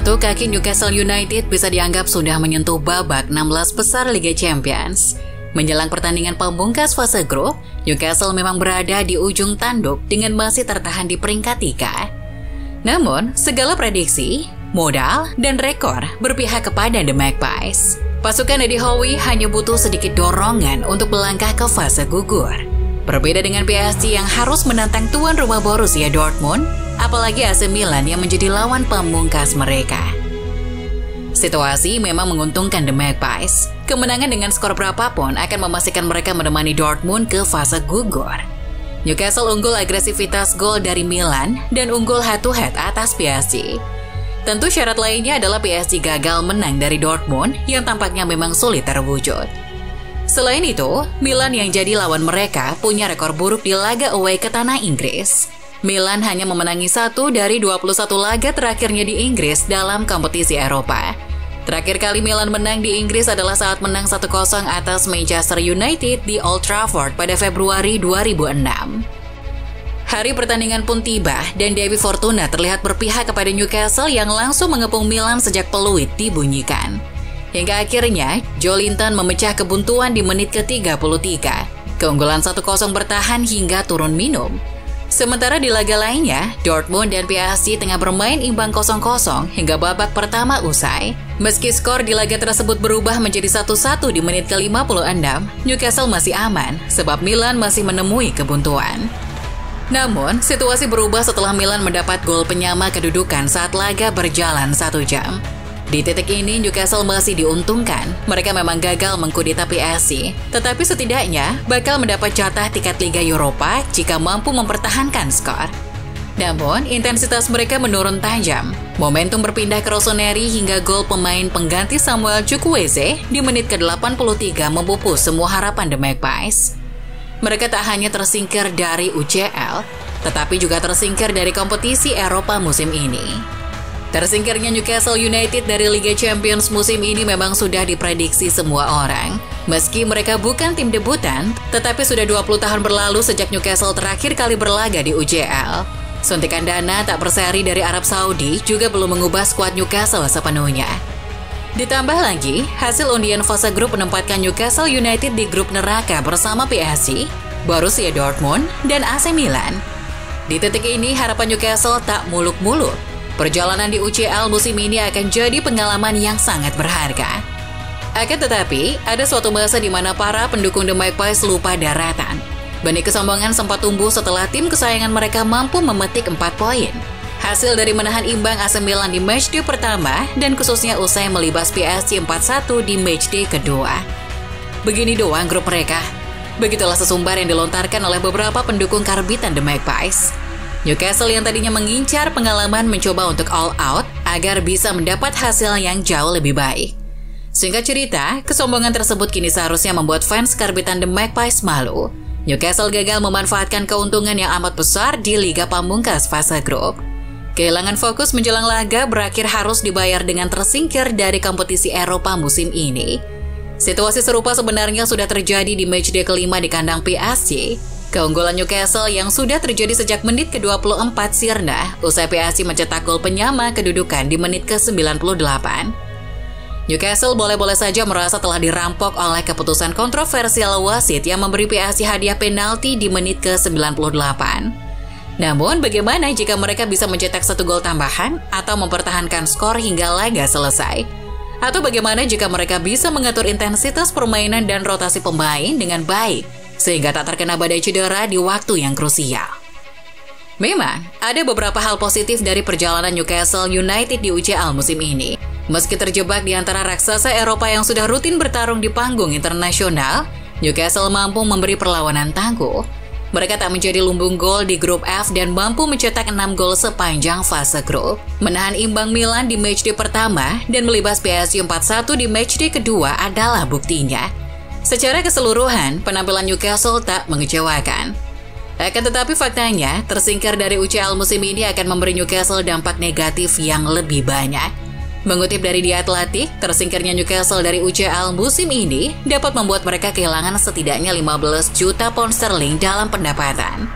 Batu kaki Newcastle United bisa dianggap sudah menyentuh babak 16 besar Liga Champions. Menjelang pertandingan pemungkas fase grup, Newcastle memang berada di ujung tanduk dengan masih tertahan di peringkat 3. Namun, segala prediksi, modal, dan rekor berpihak kepada The Magpies. Pasukan Eddie Howe hanya butuh sedikit dorongan untuk melangkah ke fase gugur. Berbeda dengan PSG yang harus menantang tuan rumah Borussia Dortmund, apalagi AC Milan yang menjadi lawan pemungkas mereka. Situasi memang menguntungkan The Magpies. Kemenangan dengan skor berapapun akan memastikan mereka menemani Dortmund ke fase gugur. Newcastle unggul agresivitas gol dari Milan dan unggul head-to-head atas PSG. Tentu syarat lainnya adalah PSG gagal menang dari Dortmund yang tampaknya memang sulit terwujud. Selain itu, Milan yang jadi lawan mereka punya rekor buruk di laga away ke tanah Inggris. Milan hanya memenangi 1 dari 21 laga terakhirnya di Inggris dalam kompetisi Eropa. Terakhir kali Milan menang di Inggris adalah saat menang 1-0 atas Manchester United di Old Trafford pada Februari 2006. Hari pertandingan pun tiba dan Dewi Fortuna terlihat berpihak kepada Newcastle yang langsung mengepung Milan sejak peluit dibunyikan. Hingga akhirnya, Joelinton memecah kebuntuan di menit ke-33. Keunggulan 1-0 bertahan hingga turun minum. Sementara di laga lainnya, Dortmund dan PSG tengah bermain imbang 0-0 hingga babak pertama usai. Meski skor di laga tersebut berubah menjadi 1-1 di menit ke-56, Newcastle masih aman sebab Milan masih menemui kebuntuan. Namun, situasi berubah setelah Milan mendapat gol penyama kedudukan saat laga berjalan 1 jam. Di titik ini, Newcastle masih diuntungkan. Mereka memang gagal mengkudeta PSG, tetapi setidaknya bakal mendapat jatah tiket Liga Eropa jika mampu mempertahankan skor. Namun, intensitas mereka menurun tajam. Momentum berpindah ke Rossoneri hingga gol pemain pengganti Samuel Chukwueze di menit ke-83 memupus semua harapan The Magpies. Mereka tak hanya tersingkir dari UCL, tetapi juga tersingkir dari kompetisi Eropa musim ini. Tersingkirnya Newcastle United dari Liga Champions musim ini memang sudah diprediksi semua orang. Meski mereka bukan tim debutan, tetapi sudah 20 tahun berlalu sejak Newcastle terakhir kali berlaga di UCL. Suntikan dana tak berseri dari Arab Saudi juga belum mengubah skuad Newcastle sepenuhnya. Ditambah lagi, hasil undian fase grup menempatkan Newcastle United di grup neraka bersama PSG, Borussia Dortmund, dan AC Milan. Di titik ini, harapan Newcastle tak muluk-muluk. Perjalanan di UCL musim ini akan jadi pengalaman yang sangat berharga. Akan tetapi, ada suatu masa di mana para pendukung The Magpies lupa daratan. Benih kesombongan sempat tumbuh setelah tim kesayangan mereka mampu memetik 4 poin. Hasil dari menahan imbang AC Milan di matchday pertama dan khususnya usai melibas PSG 4-1 di matchday kedua. Begini doang grup mereka. Begitulah sesumbar yang dilontarkan oleh beberapa pendukung karbitan The Magpies. Newcastle yang tadinya mengincar pengalaman mencoba untuk all out agar bisa mendapat hasil yang jauh lebih baik. Singkat cerita, kesombongan tersebut kini seharusnya membuat fans karbitan The Magpies malu. Newcastle gagal memanfaatkan keuntungan yang amat besar di Liga Pamungkas fase grup. Kehilangan fokus menjelang laga berakhir harus dibayar dengan tersingkir dari kompetisi Eropa musim ini. Situasi serupa sebenarnya sudah terjadi di matchday kelima di kandang PSG. Keunggulan Newcastle yang sudah terjadi sejak menit ke-24 sirna usai PSG mencetak gol penyama kedudukan di menit ke-98. Newcastle boleh-boleh saja merasa telah dirampok oleh keputusan kontroversial wasit yang memberi PSG hadiah penalti di menit ke-98. Namun, bagaimana jika mereka bisa mencetak 1 gol tambahan atau mempertahankan skor hingga laga selesai? Atau bagaimana jika mereka bisa mengatur intensitas permainan dan rotasi pemain dengan baik sehingga tak terkena badai cedera di waktu yang krusial? Memang, ada beberapa hal positif dari perjalanan Newcastle United di UCL musim ini. Meski terjebak di antara raksasa Eropa yang sudah rutin bertarung di panggung internasional, Newcastle mampu memberi perlawanan tangguh. Mereka tak menjadi lumbung gol di grup F dan mampu mencetak 6 gol sepanjang fase grup. Menahan imbang Milan di matchday pertama dan melibas PSG 4-1 di matchday kedua adalah buktinya. Secara keseluruhan, penampilan Newcastle tak mengecewakan. Akan tetapi faktanya, tersingkir dari UCL musim ini akan memberi Newcastle dampak negatif yang lebih banyak. Mengutip dari The Athletic, tersingkirnya Newcastle dari UCL musim ini dapat membuat mereka kehilangan setidaknya 15 juta pound sterling dalam pendapatan.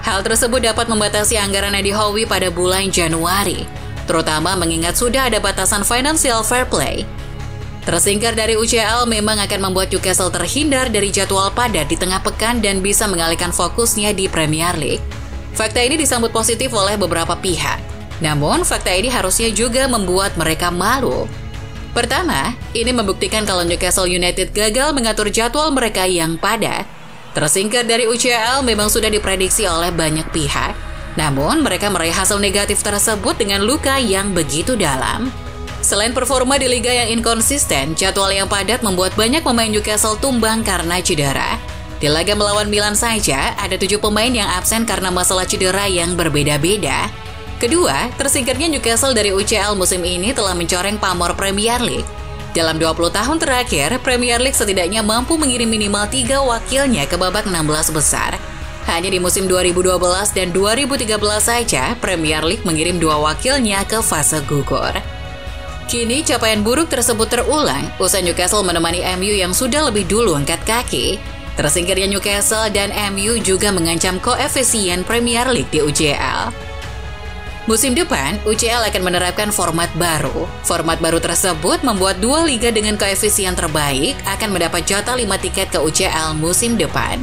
Hal tersebut dapat membatasi anggaran Eddie Howe pada bulan Januari. terutama mengingat sudah ada batasan financial fair play. Tersingkir dari UCL memang akan membuat Newcastle terhindar dari jadwal padat di tengah pekan dan bisa mengalihkan fokusnya di Premier League. Fakta ini disambut positif oleh beberapa pihak. Namun, fakta ini harusnya juga membuat mereka malu. Pertama, ini membuktikan kalau Newcastle United gagal mengatur jadwal mereka yang padat. Tersingkir dari UCL memang sudah diprediksi oleh banyak pihak. Namun, mereka meraih hasil negatif tersebut dengan luka yang begitu dalam. Selain performa di liga yang inkonsisten, jadwal yang padat membuat banyak pemain Newcastle tumbang karena cedera. Di laga melawan Milan saja, ada 7 pemain yang absen karena masalah cedera yang berbeda-beda. Kedua, tersingkirnya Newcastle dari UCL musim ini telah mencoreng pamor Premier League. Dalam 20 tahun terakhir, Premier League setidaknya mampu mengirim minimal 3 wakilnya ke babak 16 besar. Hanya di musim 2012 dan 2013 saja, Premier League mengirim 2 wakilnya ke fase gugur. Kini capaian buruk tersebut terulang usai Newcastle menemani MU yang sudah lebih dulu angkat kaki. Tersingkirnya Newcastle dan MU juga mengancam koefisien Premier League di UCL. Musim depan, UCL akan menerapkan format baru. Format baru tersebut membuat 2 liga dengan koefisien terbaik akan mendapat jatah 5 tiket ke UCL musim depan.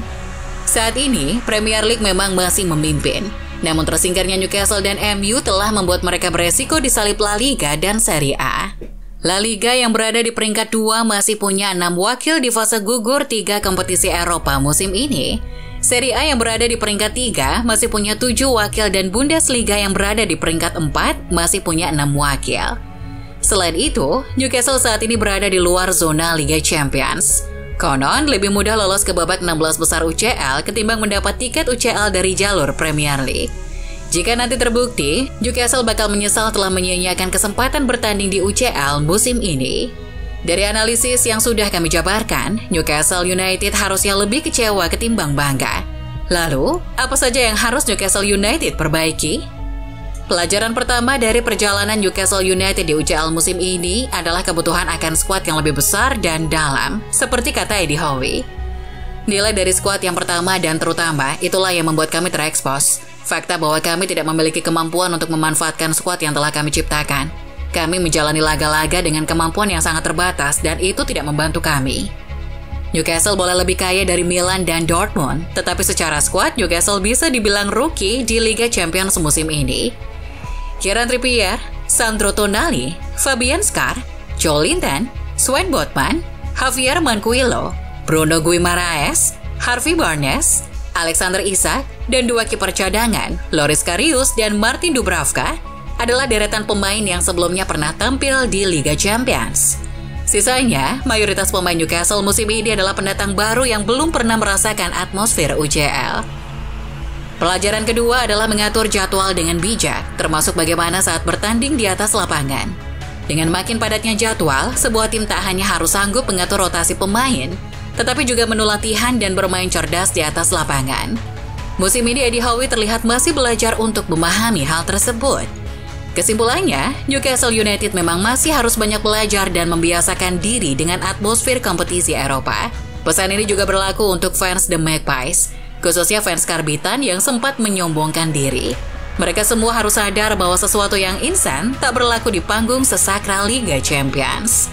Saat ini, Premier League memang masih memimpin. Namun tersingkirnya Newcastle dan MU telah membuat mereka beresiko disalip La Liga dan Serie A. La Liga yang berada di peringkat 2 masih punya 6 wakil di fase gugur 3 kompetisi Eropa musim ini. Serie A yang berada di peringkat 3 masih punya 7 wakil dan Bundesliga yang berada di peringkat 4 masih punya 6 wakil. Selain itu, Newcastle saat ini berada di luar zona Liga Champions. Konon, lebih mudah lolos ke babak 16 besar UCL ketimbang mendapat tiket UCL dari jalur Premier League. Jika nanti terbukti, Newcastle bakal menyesal telah menyia-nyiakan kesempatan bertanding di UCL musim ini. Dari analisis yang sudah kami jabarkan, Newcastle United harusnya lebih kecewa ketimbang bangga. Lalu, apa saja yang harus Newcastle United perbaiki? Pelajaran pertama dari perjalanan Newcastle United di UCL musim ini adalah kebutuhan akan skuad yang lebih besar dan dalam, seperti kata Eddie Howe. Nilai dari skuad yang pertama dan terutama, itulah yang membuat kami terekspos. Fakta bahwa kami tidak memiliki kemampuan untuk memanfaatkan skuad yang telah kami ciptakan. Kami menjalani laga-laga dengan kemampuan yang sangat terbatas dan itu tidak membantu kami. Newcastle boleh lebih kaya dari Milan dan Dortmund, tetapi secara skuad Newcastle bisa dibilang rookie di Liga Champions musim ini. Kieran Trippier, Sandro Tonali, Fabian Schär, Joelinton, Sven Botman, Javier Manquillo, Bruno Guimaraes, Harvey Barnes, Alexander Isak, dan 2 kiper cadangan, Loris Karius dan Martin Dubravka, adalah deretan pemain yang sebelumnya pernah tampil di Liga Champions. Sisanya, mayoritas pemain Newcastle musim ini adalah pendatang baru yang belum pernah merasakan atmosfer UCL. Pelajaran kedua adalah mengatur jadwal dengan bijak, termasuk bagaimana saat bertanding di atas lapangan. Dengan makin padatnya jadwal, sebuah tim tak hanya harus sanggup mengatur rotasi pemain, tetapi juga menu latihan dan bermain cerdas di atas lapangan. Musim ini Eddie Howe terlihat masih belajar untuk memahami hal tersebut. Kesimpulannya, Newcastle United memang masih harus banyak belajar dan membiasakan diri dengan atmosfer kompetisi Eropa. Pesan ini juga berlaku untuk fans The Magpies, khususnya fans karbitan yang sempat menyombongkan diri. Mereka semua harus sadar bahwa sesuatu yang instan tak berlaku di panggung sesakral Liga Champions.